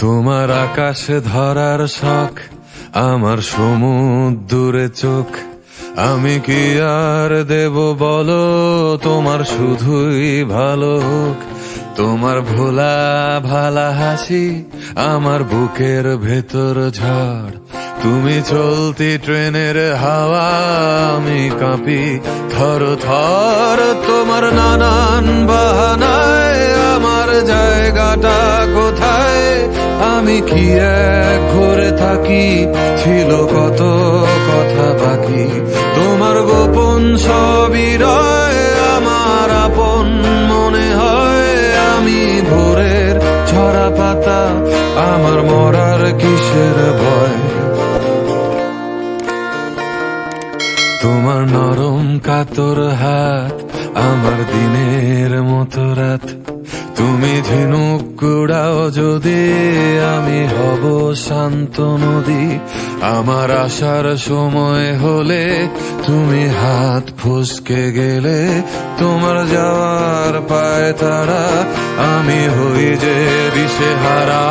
তোমার আকাশে ধরার শখ, আমার সমুদ্রে চোখ। আমি কি আর দেব বলো, তোমার শুধুই ভালো হোক। তোমার ভোলা ভালা হাসি আমার বুকের ভেতর ঝড়। তুমি চলতি ট্রেনের হাওয়া, আমি কাঁপি থর থর। তোমার নানান বাহানায় আমার জায়গাটা কোথায়? আমি কি এক ঘরে থাকি, ছিল কত কথা বাকি। তোমার গোপন সবই রয়, আমার আপন মনে হয়। আমি ভোরের ঝরা পাতা, আমার মরার কিসের ভয়? তোমার নরম কাতর হাত আমার দিনের মতো রাত। তুমি ঝিনুক কুড়াও যদি, আমি হব শান্ত নদী। আমার আসার সময় হলে তুমি হাত ফসকে গেলে। তোমার যাওয়ার পায় তারা, আমি হই যে দিশেহারা।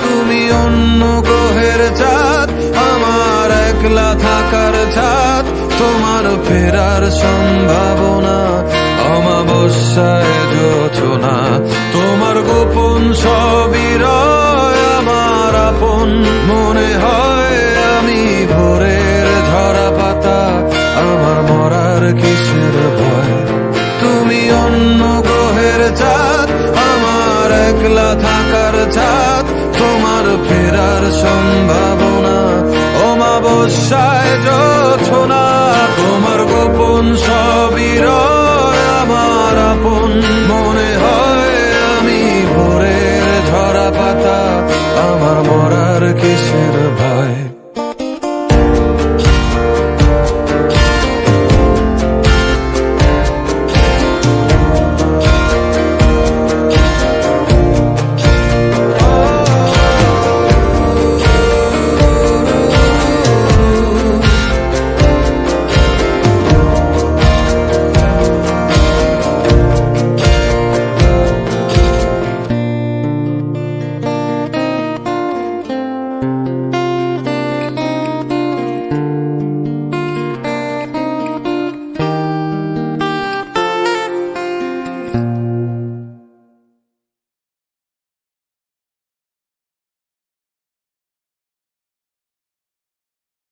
তুমি অন্য গ্রহের চাঁদ, আমার একলা থাকার ছাদ। তোমার ফেরার সম্ভাবনা অমাবস্যায় জোছনা। তোমার গোপন সবই রয়, আমার আপন মনে হয়। আমি ভোরের ঝরা পাতা, আমার মরার কিসের ভয়? তুমি অন্য গ্রহের চাঁদ, আমার একলা থাকার ছাদ। তোমার ফেরার সম্ভাবনা অমাবস্যায় জোছনা। তোমার গোপন সবই রয়, আমার আপন মনে হয়। আমি ভোরের ঝরা পাতা, আমার মরার কিসের ভয়?